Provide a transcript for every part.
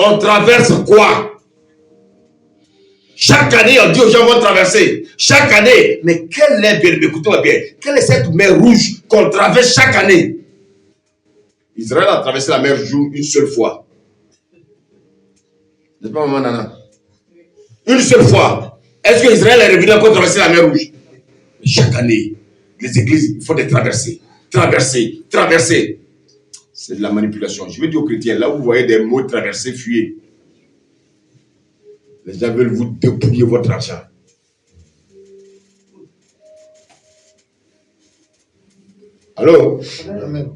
On traverse quoi? Chaque année, on dit aux gens vont traverser. Chaque année. Mais quelle est, bien, écoutez-moi bien, quelle est cette mer rouge qu'on traverse chaque année? Israël a traversé la mer rouge une seule fois. N'est-ce pas, maman Nana? Une seule fois. Est-ce que Israël est revenu encore traverser la mer rouge? Chaque année, les églises, il faut des traversées. Traverser, traverser. C'est de la manipulation. Je vais dire aux chrétiens, là où vous voyez des mots traversés, fuyez. Les gens veulent vous dépouiller votre argent. Alors, amen.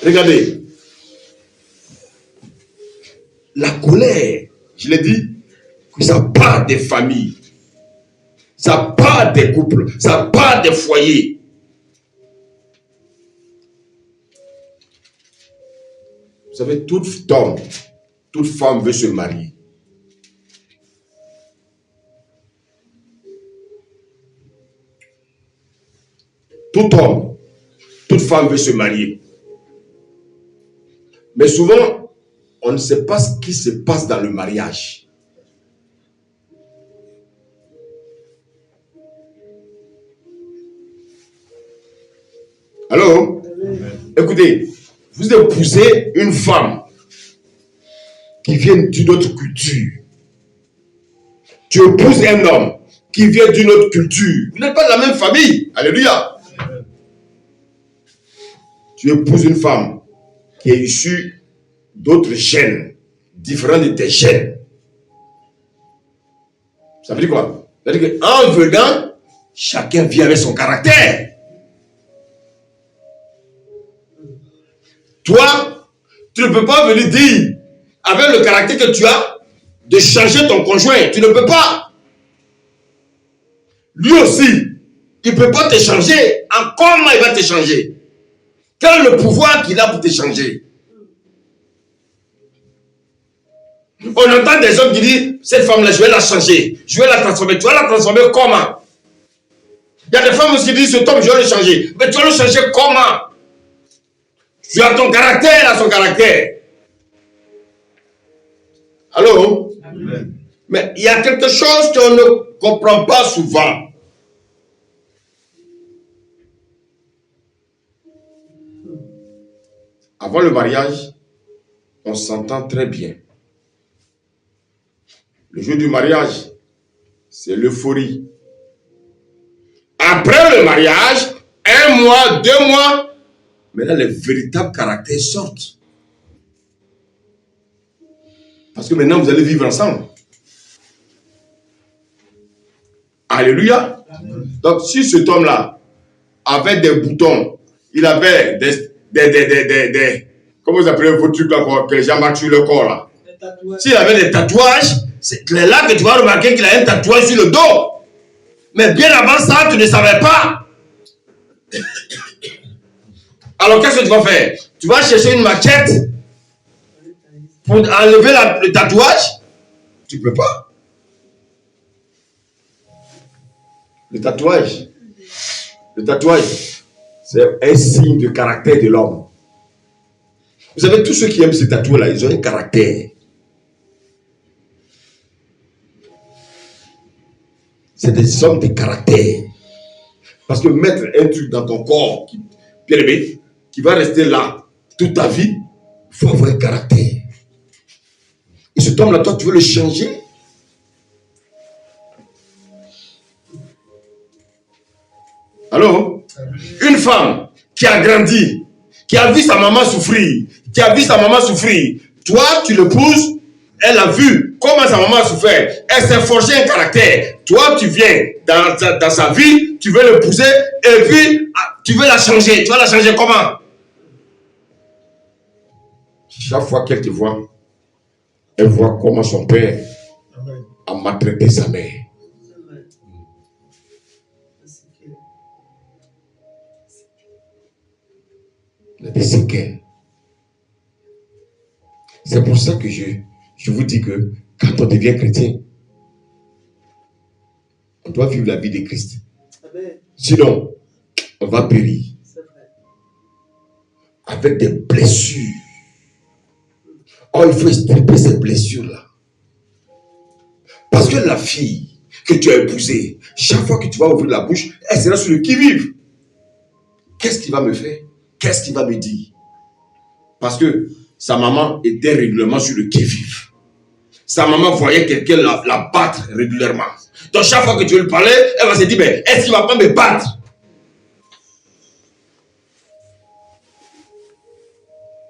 Regardez. La colère, je l'ai dit, ça part des familles. Ça part des couples. Ça part des foyers. Vous savez, tout homme, toute femme veut se marier. Tout homme, toute femme veut se marier. Mais souvent, on ne sait pas ce qui se passe dans le mariage. Allô? Écoutez, vous épousez une femme qui vient d'une autre culture. Tu épouses un homme qui vient d'une autre culture. Vous n'êtes pas de la même famille. Alléluia. Tu épouses une femme qui est issue d'autres gènes, différents de tes gènes. Ça veut dire quoi? Ça veut dire qu'en venant, chacun vient avec son caractère. Toi, tu ne peux pas venir dire, avec le caractère que tu as, de changer ton conjoint. Tu ne peux pas. Lui aussi, il ne peut pas te changer. En comment il va te changer? Quel est le pouvoir qu'il a pour te changer? On entend des hommes qui disent, cette femme-là, je vais la changer. Je vais la transformer. Tu vas la transformer comment? Il y a des femmes aussi qui disent, cet homme, je vais le changer. Mais tu vas le changer comment? Tu as ton caractère, là, son caractère. Allô? Amen. Mais il y a quelque chose qu'on ne comprend pas souvent. Avant le mariage, on s'entend très bien. Le jour du mariage, c'est l'euphorie. Après le mariage, 1 mois, 2 mois, maintenant les véritables caractères sortent. Parce que maintenant vous allez vivre ensemble. Alléluia. Donc si cet homme-là avait des boutons, il avait des comment vous appelez vos trucs là, que les gens battent sur le corps là. S'il avait des tatouages, c'est là que tu vas remarquer qu'il a un tatouage sur le dos. Mais bien avant ça, tu ne savais pas. Alors qu'est-ce que tu vas faire? Tu vas chercher une machette pour enlever le tatouage? Tu ne peux pas. Le tatouage, c'est un signe de caractère de l'homme. Vous savez, tous ceux qui aiment ces tatouages-là, ils ont un caractère. C'est des hommes de caractère. Parce que mettre un truc dans ton corps, bien aimé, qui va rester là toute ta vie, il faut avoir un caractère. Et cet homme-là, toi, tu veux le changer? Allô? Une femme qui a grandi, qui a vu sa maman souffrir, toi, tu l'épouses, elle a vu comment sa maman a souffert, elle s'est forgé un caractère. Toi, tu viens dans sa vie, tu veux l'épouser, et puis tu veux la changer. Tu vas la changer comment? Chaque fois qu'elle te voit, elle voit comment son père a maltraité sa mère. Des séquelles. C'est pour ça que je vous dis que quand on devient chrétien, on doit vivre la vie de Christ. Sinon, on va périr. Avec des blessures. Oh, il faut extirper ces blessures-là. Parce que la fille que tu as épousée, chaque fois que tu vas ouvrir la bouche, elle sera sur le qui-vive. Qu'est-ce qu'il va me faire? Qu'est-ce qu'il va me dire? Parce que sa maman était régulièrement sur le qui-vive. Sa maman voyait quelqu'un la battre régulièrement. Donc chaque fois que tu veux lui parler, elle va se dire, mais est-ce qu'il ne va pas me battre?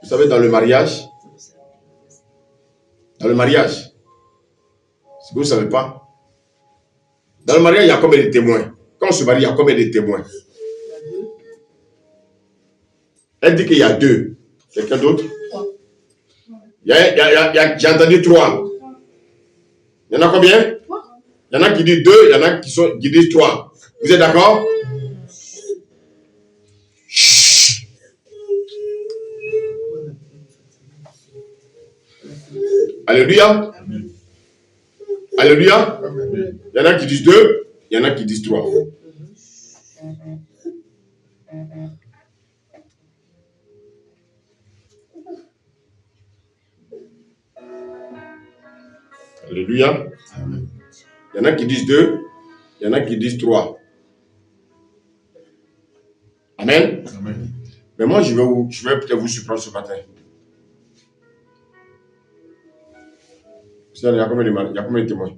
Vous savez, dans le mariage, c'est que vous ne savez pas. Dans le mariage, il y a combien de témoins? Quand on se marie, il y a combien de témoins? Elle dit qu'il y a 2. Quelqu'un d'autre? J'ai entendu 3. Il y en a combien? Il y en a qui disent 2, il y en a qui disent 3. Vous êtes d'accord? Alléluia. Alléluia. Il y en a qui disent 2, il y en a qui disent 3. Alléluia. Il y en a qui disent 2, il y en a qui disent 3. Amen. Amen. Mais moi, je vais peut-être vous surprendre ce matin. Il y a combien de témoins?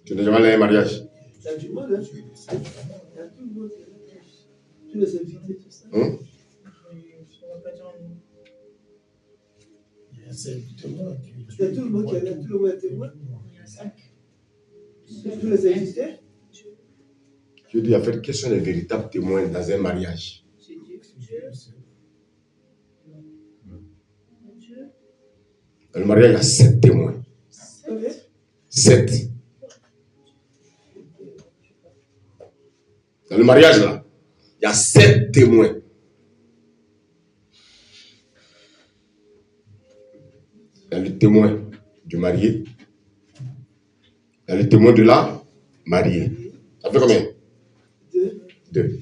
Tu n'as jamais allé à un mariage? Il y a du monde, hein? Il y a tout le monde. Tous les invités, tout ça. Il y a 5 témoins. Il y a tout le monde qui est là, tout le monde est témoin. Il y a 5. Tous les invités. Je dis, en fait, quels sont les véritables témoins dans un mariage? C'est Dieu. Dans le mariage, il y a 7 témoins. 7. Dans le mariage, là, il y a 7 témoins. Il y a le témoin du marié. Il y a le témoin de la mariée. Ça fait combien? 2.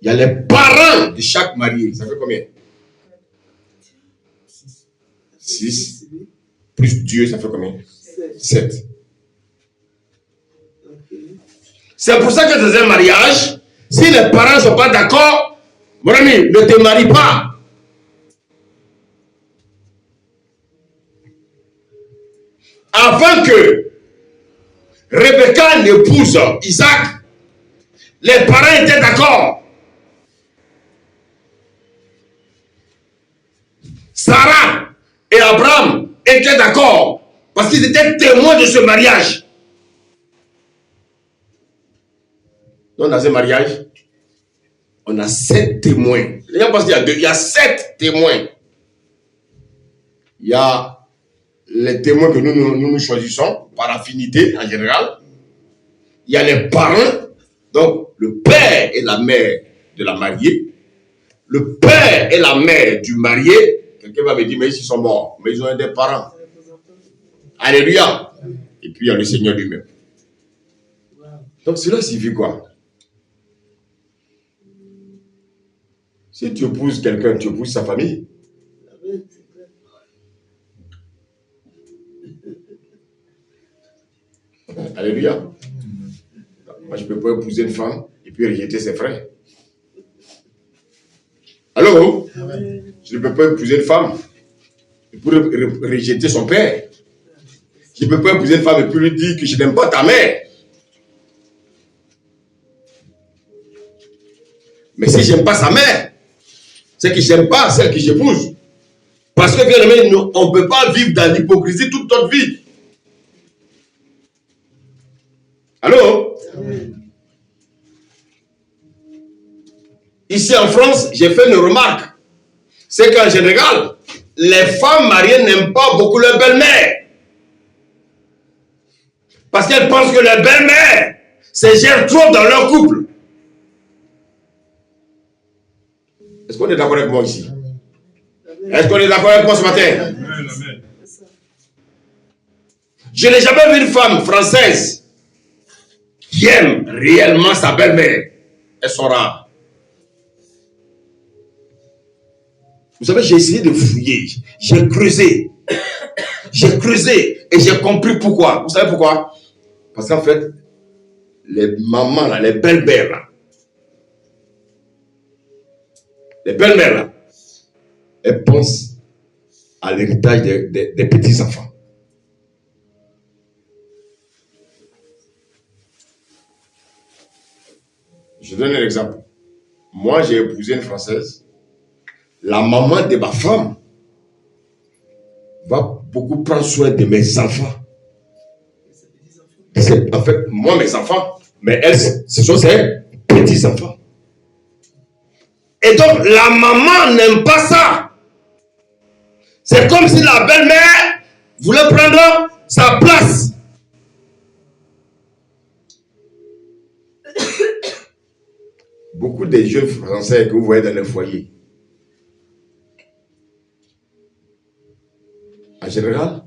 Il y a les parents de chaque marié. Ça fait combien? 6. Plus Dieu, ça fait combien? 7. C'est pour ça que dans un mariage, si les parents ne sont pas d'accord, mon ami, ne te marie pas. Avant que Rebecca n'épouse Isaac, les parents étaient d'accord. Sarah et Abraham étaient d'accord parce qu'ils étaient témoins de ce mariage. Donc, dans un mariage, on a 7 témoins. Les gens pensent qu'il y a 2, il y a 7 témoins. Il y a les témoins que nous choisissons par affinité en général. Il y a les parents, donc le père et la mère de la mariée, le père et la mère du marié. Quelqu'un va me dire, mais ils sont morts, mais ils ont des parents. Alléluia. Et puis il y a le Seigneur lui-même. Donc cela signifie quoi? Si tu épouses quelqu'un, tu épouses sa famille. Alléluia. Moi, je ne peux pas épouser une femme et puis rejeter ses frères. Allô? Je ne peux pas épouser une femme et puis rejeter son père. Je ne peux pas épouser une femme et puis lui dire que je n'aime pas ta mère. Mais si je n'aime pas sa mère, c'est que je n'aime pas celle que j'épouse. Parce que, bien aimé, on ne peut pas vivre dans l'hypocrisie toute notre vie. Allô? Ici en France, j'ai fait une remarque. C'est qu'en général, les femmes mariées n'aiment pas beaucoup leur belle-mère. Parce qu'elles pensent que leur belle-mère se gère trop dans leur couple. Est-ce qu'on est d'accord avec moi ici? Est-ce qu'on est d'accord avec moi ce matin? Je n'ai jamais vu une femme française qui aime réellement sa belle-mère. Elles sont rares. Vous savez, j'ai essayé de fouiller. J'ai creusé. J'ai creusé et j'ai compris pourquoi. Vous savez pourquoi? Parce qu'en fait, les mamans, là, les belles-mères, là, elles pensent à l'héritage des petits-enfants. Je donne un exemple. Moi, j'ai épousé une Française. La maman de ma femme va beaucoup prendre soin de mes enfants. En fait, moi, mes enfants, mais elle, ce sont ses petits-enfants. Et donc, la maman n'aime pas ça. C'est comme si la belle-mère voulait prendre sa place. Beaucoup de jeunes Français que vous voyez dans les foyers, en général,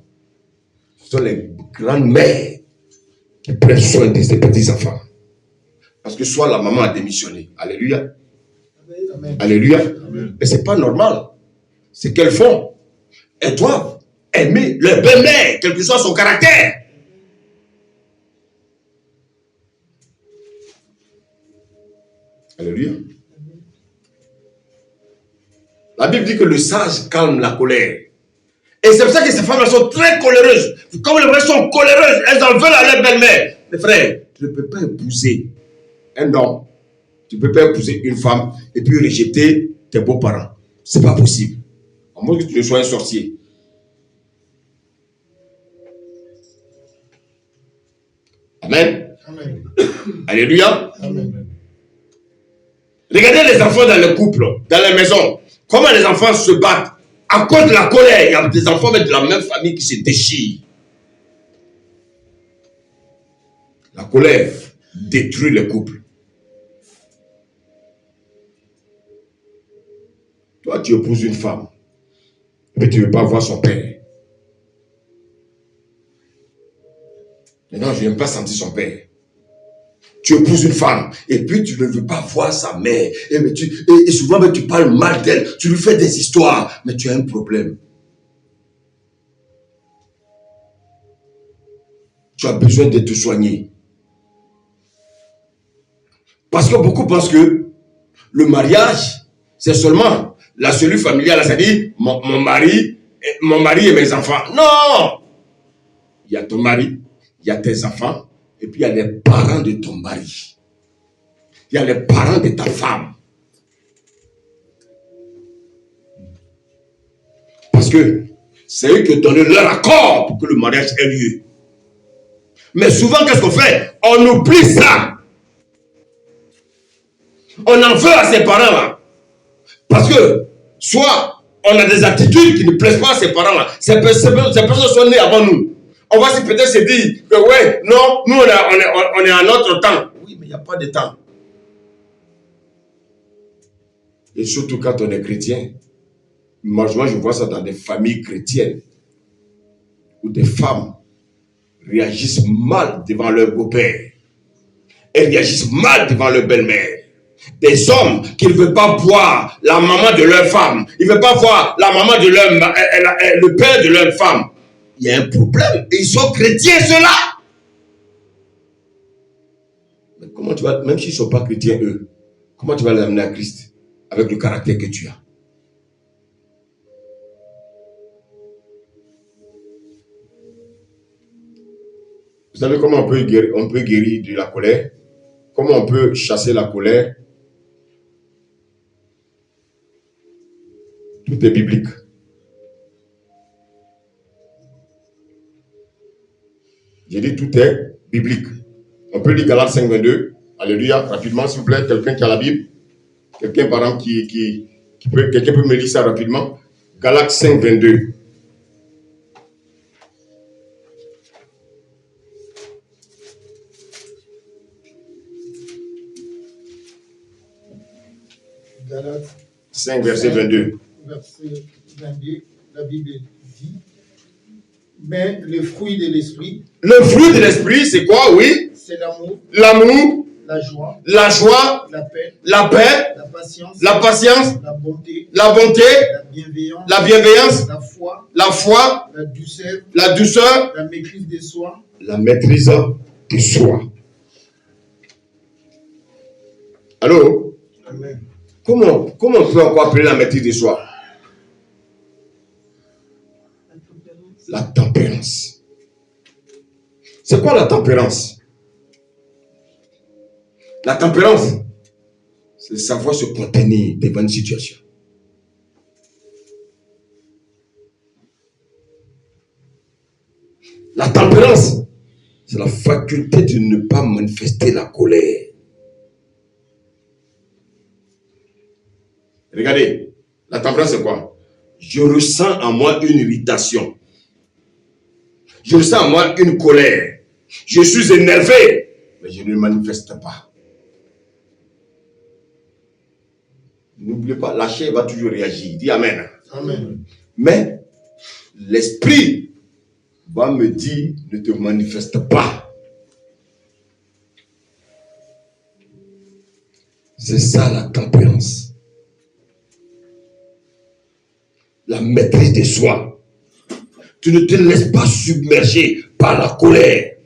ce sont les grandes mères qui prennent soin de ces petits-enfants. Parce que soit la maman a démissionné. Alléluia. Amen. Alléluia. Amen. Mais ce n'est pas normal. C'est qu'elles font. Elles doivent aimer leur belle-mère, quel que soit son caractère. Alléluia. La Bible dit que le sage calme la colère. Et c'est pour ça que ces femmes sont très coléreuses. Comme les femmes sont coléreuses, elles en veulent à leur belle-mère. Mais frère, tu ne peux pas épouser un homme. Tu ne peux pas épouser une femme et puis rejeter tes beaux-parents. Ce n'est pas possible. À moins que tu ne sois un sorcier. Amen. Amen. Alléluia. Amen. Regardez les enfants dans le couple, dans la maison. Comment les enfants se battent. À cause de la colère, il y a des enfants de la même famille qui se déchirent. La colère détruit le couple. Toi, tu épouses une femme, mais tu ne veux pas voir son père. Maintenant, je n'aime pas sentir son père. Tu épouses une femme, et puis tu ne veux pas voir sa mère. Et souvent, tu parles mal d'elle. Tu lui fais des histoires, mais tu as un problème. Tu as besoin de te soigner. Parce que beaucoup pensent que le mariage, c'est seulement la cellule familiale, c'est-à-dire mon mari et mes enfants. Non! Il y a ton mari, il y a tes enfants, et puis il y a les parents de ton mari. Il y a les parents de ta femme. Parce que c'est eux qui ont donné leur accord pour que le mariage ait lieu. Mais souvent, qu'est-ce qu'on fait? On oublie ça. On en veut à ses parents là. Parce que soit on a des attitudes qui ne plaisent pas à ses parents là. Ces personnes sont nées avant nous. On va peut-être se dire que ouais, non, nous on est à notre temps. Oui, mais il n'y a pas de temps. Et surtout quand on est chrétien. Moi, je vois ça dans des familles chrétiennes où des femmes réagissent mal devant leur beau-père. Elles réagissent mal devant leur belle-mère. Des hommes qui ne veulent pas voir la maman de leur femme. Ils ne veulent pas voir la maman de le père de leur femme. Il y a un problème. Et ils sont chrétiens, ceux-là. Mais comment tu vas, même s'ils ne sont pas chrétiens, eux, comment tu vas les amener à Christ avec le caractère que tu as? Vous savez comment on peut guérir de la colère? Comment on peut chasser la colère? Tout est biblique. J'ai dit tout est biblique. On peut lire Galates 5:22. Alléluia. Rapidement, s'il vous plaît. Quelqu'un qui a la Bible. Quelqu'un, par exemple, quelqu'un peut me lire ça rapidement. Galates 5:22. Galates 5, verset 22. Verset 22, la Bible dit, mais le fruit de l'esprit. Le fruit de l'esprit, c'est quoi, oui? C'est l'amour. L'amour, la joie, la joie, la paix, la paix, la patience, la bonté, la bienveillance, la foi, la douceur, la maîtrise de soi. La maîtrise de soi. Allô? Amen. Comment on peut encore appeler la maîtrise de soi? La tempérance. C'est quoi la tempérance? La tempérance, c'est savoir se contenir devant une situation. La tempérance, c'est la faculté de ne pas manifester la colère. Regardez, la tempérance, c'est quoi? Je ressens en moi une irritation. Je ressens en moi une colère. Je suis énervé, mais je ne le manifeste pas. N'oubliez pas, la chair va toujours réagir. Dis Amen. Amen. Mais l'esprit va me dire, ne te manifeste pas. C'est ça la tempérance. La maîtrise de soi. Tu ne te laisses pas submerger par la colère.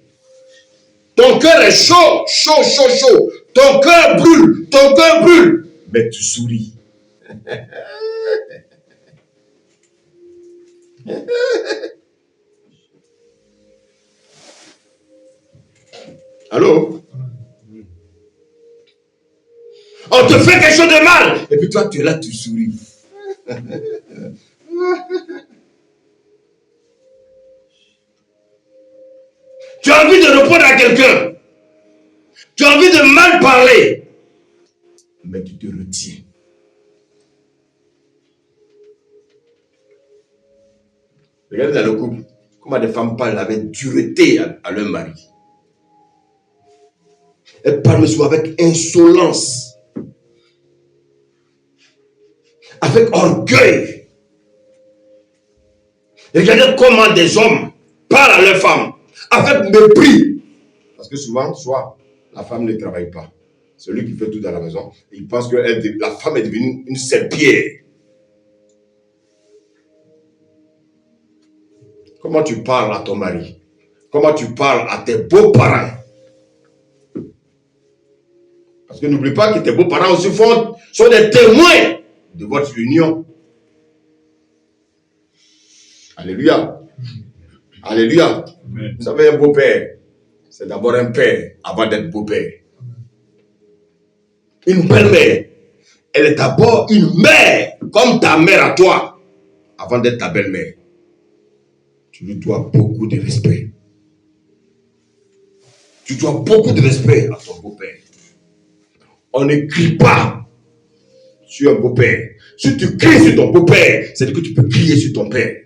Ton cœur est chaud, chaud, chaud, chaud. Ton cœur brûle, mais tu souris. Allô? On te fait quelque chose de mal, et puis toi tu es là, tu souris. Tu as envie de répondre à quelqu'un. Tu as envie de mal parler. Mais tu te retiens. Regardez dans le couple, comment des femmes parlent avec dureté à leur mari. Elles parlent souvent avec insolence, avec orgueil. Regardez comment des hommes parlent à leurs femmes avec mépris. Parce que souvent, soit la femme ne travaille pas. Celui qui fait tout dans la maison, il pense que la femme est devenue une serpillère. Comment tu parles à ton mari? Comment tu parles à tes beaux-parents? Parce que n'oublie pas que tes beaux-parents aussi sont des témoins de votre union. Alléluia. Alléluia. Amen. Vous savez, un beau-père, c'est d'abord un père avant d'être beau-père. Une belle-mère, elle est d'abord une mère, comme ta mère à toi, avant d'être ta belle-mère. Tu lui dois beaucoup de respect. Tu dois beaucoup de respect à ton beau-père. On ne crie pas sur un beau-père. Si tu cries sur ton beau-père, c'est-à-dire que tu peux crier sur ton père.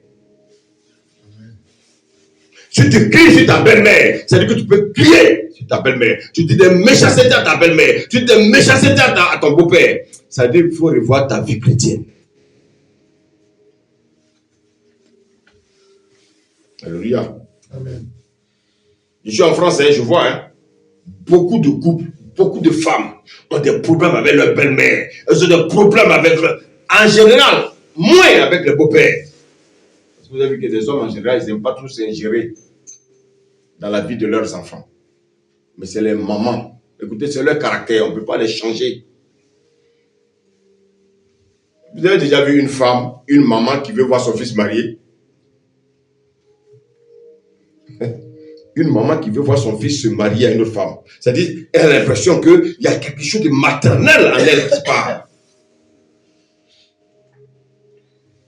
Si tu cries sur ta belle-mère, c'est-à-dire que tu peux crier sur ta belle-mère. Tu dis des méchancetés à ta belle-mère. Tu dis des méchancetés à ton beau-père. Ça veut dire qu'il faut revoir ta vie chrétienne. Alléluia. Amen. Je suis en France, je vois beaucoup de couples, beaucoup de femmes ont des problèmes avec leur belle-mère. Elles ont des problèmes avec leur... En général, moins avec le beau-père. Parce que vous avez vu que des hommes, en général, ils n'aiment pas trop s'ingérer dans la vie de leurs enfants. Mais c'est les mamans. Écoutez, c'est leur caractère, on ne peut pas les changer. Vous avez déjà vu une femme, une maman qui veut voir son fils marié? Une maman qui veut voir son fils se marier à une autre femme. C'est-à-dire, elle a l'impression qu'il y a quelque chose de maternel en elle qui parle.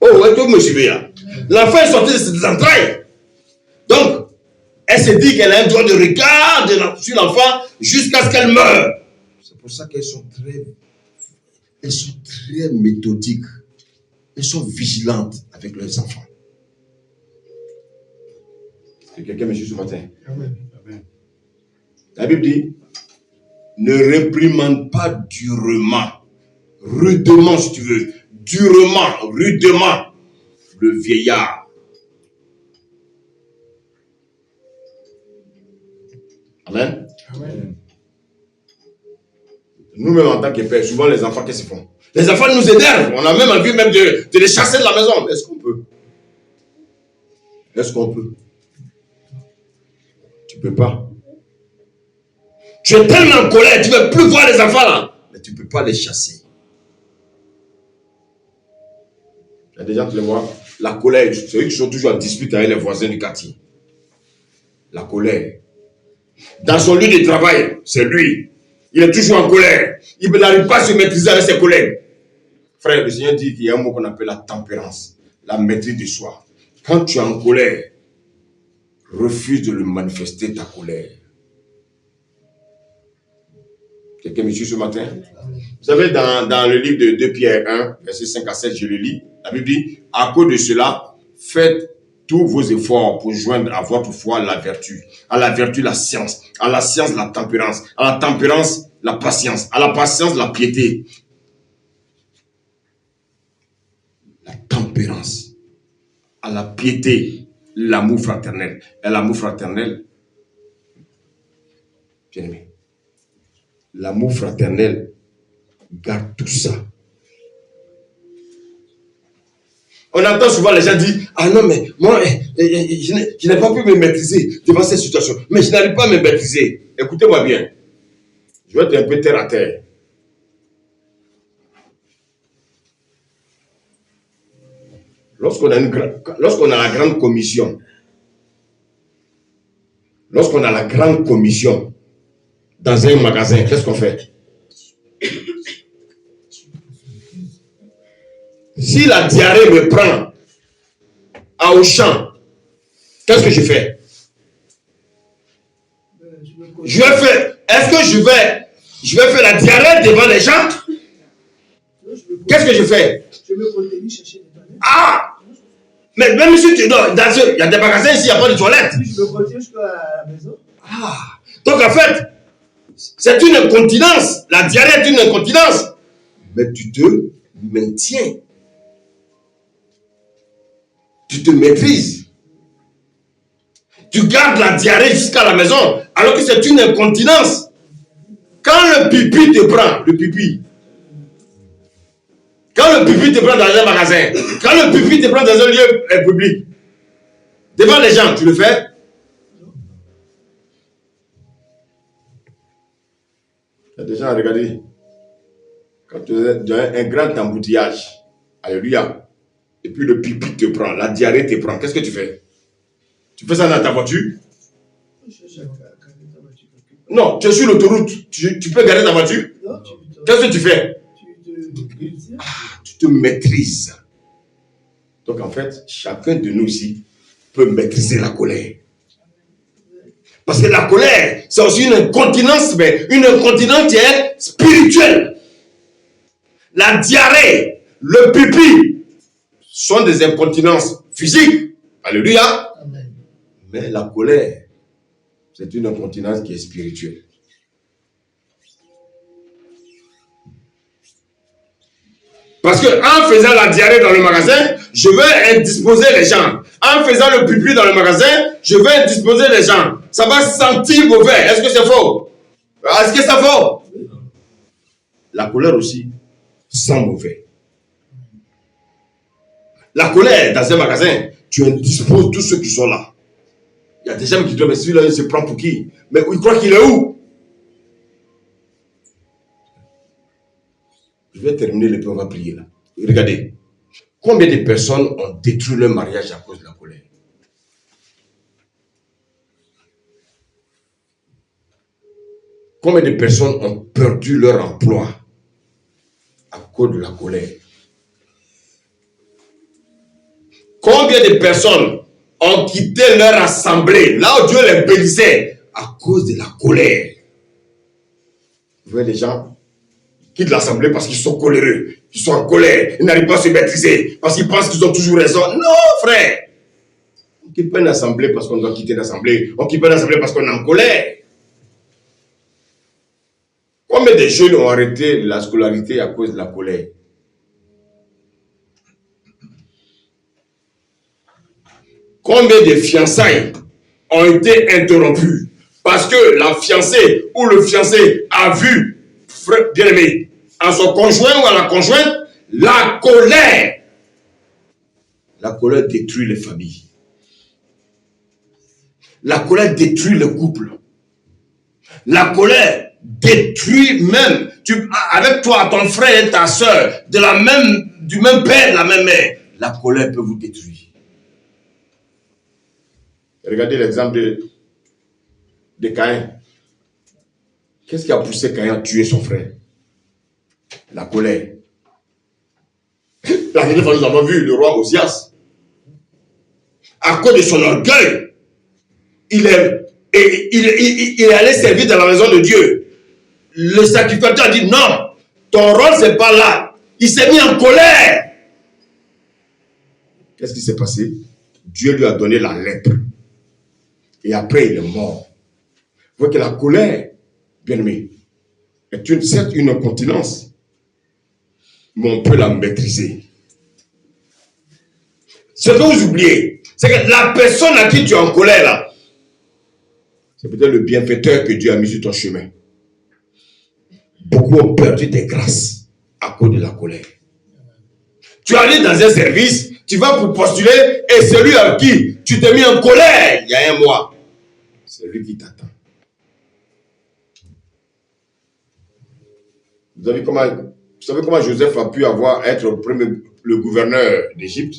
Oh, est-ce que vous me suivez là? L'enfant est sorti de ses entrailles. Donc, elle se dit qu'elle a un droit de regard sur l'enfant jusqu'à ce qu'elle meure. C'est pour ça qu'elles sont très méthodiques. Elles sont vigilantes avec leurs enfants. Est-ce que quelqu'un me suit ce matin? Amen. La Bible dit, ne réprimande pas durement, rudement si tu veux, durement, rudement, le vieillard. Amen. Amen. Nous-mêmes, en tant que pères, souvent les enfants, qu'est-ce qu'ils font? Les enfants nous énervent. On a même envie même de les chasser de la maison. Est-ce qu'on peut? Est-ce qu'on peut? Tu ne peux pas. Tu es tellement en colère, tu ne veux plus voir les enfants là. Mais tu ne peux pas les chasser. Il y a des gens qui les voient. La colère, c'est eux qui sont toujours en dispute avec les voisins du quartier. La colère. Dans son lieu de travail, c'est lui. Il est toujours en colère. Il n'arrive pas à se maîtriser avec ses collègues. Frère, le Seigneur dit qu'il y a un mot qu'on appelle la tempérance, la maîtrise de soi. Quand tu es en colère, refuse de le manifester ta colère. Quelqu'un me suit ce matin? Vous savez, dans le livre de 2 Pierre 1, verset 5 à 7, je le lis. La Bible dit, à cause de cela, faites tous vos efforts pour joindre à votre foi la vertu. À la vertu, la science. À la science, la tempérance. À la tempérance, la patience. À la patience, la piété. La tempérance. À la piété, l'amour fraternel. Et l'amour fraternel, bien aimé, l'amour fraternel garde tout ça. On entend souvent les gens dire, ah non, mais moi, je n'ai pas pu me maîtriser devant cette situation. Mais je n'arrive pas à me maîtriser. Écoutez-moi bien. Je vais être un peu terre à terre. Lorsqu'on a la grande commission, dans un magasin, qu'est-ce qu'on fait? Si la diarrhée me prend à Auchan, qu'est-ce que je fais? Je vais faire. Est-ce que je vais faire la diarrhée devant les gens? Qu'est-ce que je fais? Je me contenir, chercher des toilettes. Ah! Mais même si tu dors, il y a des magasins ici, il n'y a pas de toilettes. Je me contenir jusqu'à la maison. Ah! Donc en fait, c'est une incontinence. La diarrhée est une incontinence. Mais tu te maintiens. Tu te maîtrises. Tu gardes la diarrhée jusqu'à la maison, alors que c'est une incontinence. Quand le pipi te prend, quand le pipi te prend dans un magasin, quand le pipi te prend dans un lieu public, devant les gens, tu le fais? Il y a des gens à regarder. Quand tu es dans un grand embouteillage, alléluia, et puis le pipi te prend, la diarrhée te prend, qu'est-ce que tu fais? Tu fais ça dans ta voiture? Non, tu es sur l'autoroute, tu peux garder ta voiture? Qu'est-ce que tu fais? Tu te maîtrises. Donc en fait, chacun de nous ici peut maîtriser la colère. Parce que la colère, c'est aussi une incontinence, mais une incontinence qui est spirituelle. La diarrhée, le pipi sont des incontinences physiques. Alléluia. Amen. Mais la colère, c'est une incontinence qui est spirituelle. Parce que en faisant la diarrhée dans le magasin, je vais indisposer les gens. En faisant le pipi dans le magasin, je vais indisposer les gens. Ça va sentir mauvais. Est-ce que c'est faux? Est-ce que c'est faux? La colère aussi sent mauvais. La colère dans un magasin, tu indisposes tous ceux qui sont là. Il y a des gens qui disent, mais celui-là, il se prend pour qui? Mais il croit qu'il est où? Je vais terminer le point, on va prier là. Regardez, combien de personnes ont détruit leur mariage à cause de la colère? Combien de personnes ont perdu leur emploi à cause de la colère? Combien de personnes ont quitté leur assemblée, là où Dieu les bénissait, à cause de la colère? Vous voyez les gens quittent l'assemblée parce qu'ils sont coléreux, ils sont en colère, ils n'arrivent pas à se maîtriser, parce qu'ils pensent qu'ils ont toujours raison. Non, frère! On ne quitte pas une assemblée parce qu'on doit quitter l'assemblée, on ne quitte pas l'assemblée parce qu'on est en colère. Combien de jeunes ont arrêté la scolarité à cause de la colère? Combien de fiançailles ont été interrompues parce que la fiancée ou le fiancé a vu frère bien-aimé, à son conjoint ou à la conjointe, la colère détruit les familles. La colère détruit le couple. La colère détruit même, avec toi, ton frère et ta soeur, du même père, de la même mère, la colère peut vous détruire. Regardez l'exemple de Caïn. Qu'est-ce qui a poussé Caïn à tuer son frère? La colère. La dernière fois, nous avons vu le roi Osias. À cause de son orgueil, il est allé servir dans la maison de Dieu. Le sacrificateur a dit non, ton rôle c'est pas là. Il s'est mis en colère. Qu'est-ce qui s'est passé? Dieu lui a donné la lèpre. Et après il est mort. Vous voyez que la colère, bien aimé, est certes une incontinence, mais on peut la maîtriser. Ce que vous oubliez, c'est que la personne à qui tu es en colère là, c'est peut-être le bienfaiteur que Dieu a mis sur ton chemin. Beaucoup ont perdu des grâces à cause de la colère. Tu es allé dans un service, tu vas pour postuler, et celui à qui tu t'es mis en colère il y a un mois, c'est lui qui t'attend. Vous savez comment Joseph a pu être le gouverneur d'Égypte?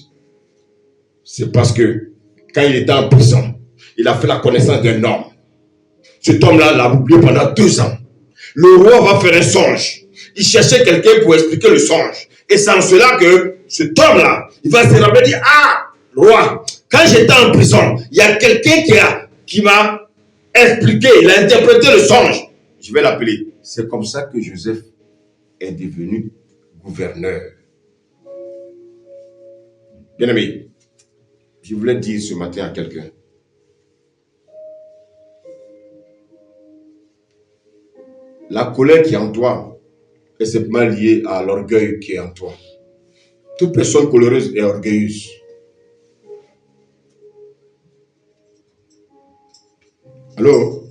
C'est parce que quand il était en prison, il a fait la connaissance d'un homme. Cet homme-là l'a oublié pendant 2 ans. Le roi va faire un songe. Il cherchait quelqu'un pour expliquer le songe. Et c'est en cela que cet homme-là, il va se rappeler et dire, ah, roi, quand j'étais en prison, il y a quelqu'un qui m'a expliqué, il a interprété le songe. Je vais l'appeler. C'est comme ça que Joseph est devenu gouverneur. Bien-aimé, je voulais dire ce matin à quelqu'un. La colère qui est en toi est simplement liée à l'orgueil qui est en toi. Toute personne coléreuse est orgueilleuse. Allô?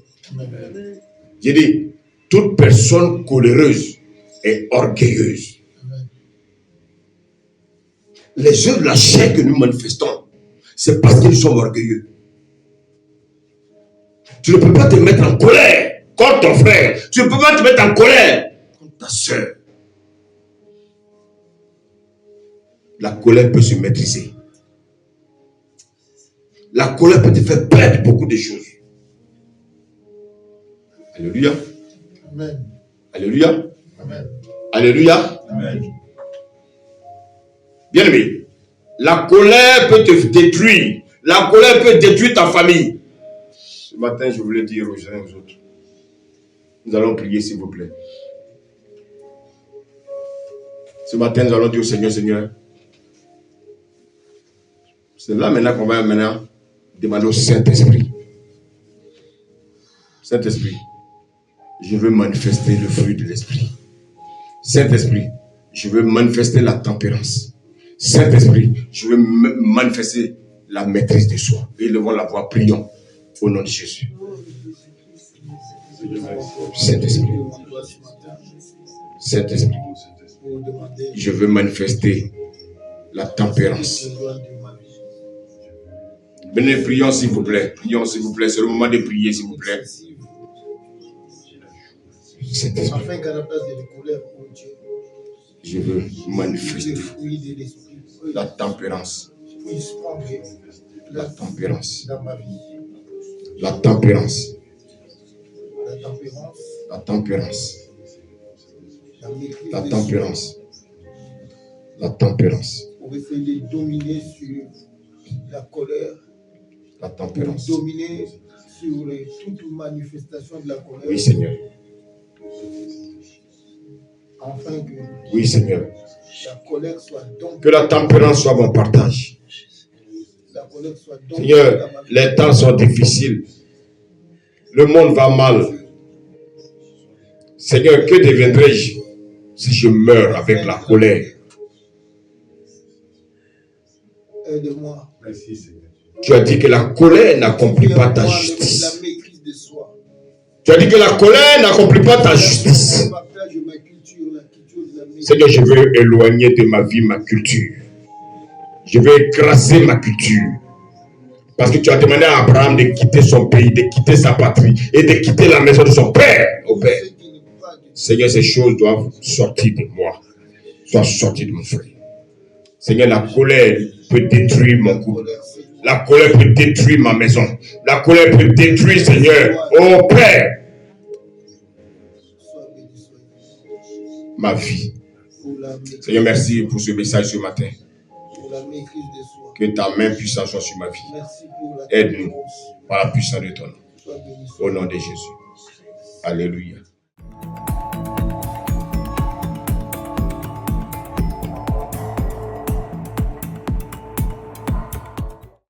J'ai dit, toute personne coléreuse est orgueilleuse. Les œuvres de la chair que nous manifestons, c'est parce que nous sommes orgueilleux. Tu ne peux pas te mettre en colère contre ton frère. Tu ne peux pas te mettre en colère contre ta soeur. La colère peut se maîtriser. La colère peut te faire perdre beaucoup de choses. Alléluia. Amen. Alléluia. Amen. Alléluia. Amen. Bien-aimé, la colère peut te détruire. La colère peut détruire ta famille. Ce matin, je voulais dire aux uns et aux autres, nous allons prier, s'il vous plaît. Ce matin, nous allons dire au Seigneur, Seigneur, c'est là maintenant qu'on va demander au Saint-Esprit. Saint-Esprit, je veux manifester le fruit de l'Esprit. Saint-Esprit, je veux manifester la tempérance. Saint-Esprit, je veux manifester la maîtrise de soi. Élevons la voix, prions au nom de Jésus. Saint-Esprit, Saint-Esprit, je veux manifester la tempérance. Venez, prions s'il vous plaît. Prions s'il vous plaît. C'est le moment de prier s'il vous plaît. Saint-Esprit, Afin qu'à la place de la colère, oh Dieu, je veux manifester le fruit de l'esprit la tempérance. puisse prendre La tempérance. dans ma vie. La tempérance. La tempérance, La tempérance. la maîtrise La de tempérance. La tempérance. soi, pour essayer de dominer sur la colère, La pour tempérance. dominer sur toute manifestation de la colère, Oui, Seigneur. afin que Oui, Seigneur. la colère soit donc Que la tempérance soit mon partage. la colère soit donc Seigneur, dans ma vie. les temps sont difficiles. Le monde va mal. Seigneur, que deviendrai-je si je meurs avec la colère? Aide-moi. Merci, Seigneur. Tu as dit que la colère n'accomplit pas ta La justice. maîtrise de soi. Tu as dit que la colère n'accomplit pas ta justice. Je me Seigneur, je veux éloigner de ma vie ma culture. Je veux écraser ma culture. Parce que tu as demandé à Abraham de quitter son pays, de quitter sa patrie et de quitter la maison de son père. Au Père. Seigneur, ces choses doivent sortir de moi, doivent sortir de mon frère. Seigneur, la colère peut détruire mon couple. La colère peut détruire ma maison. La colère peut détruire, Seigneur, oh Père, ma vie. Seigneur, merci pour ce message ce matin. Que ta main puissante soit sur ma vie. Aide-nous par la puissance de ton nom. Au nom de Jésus. Alléluia.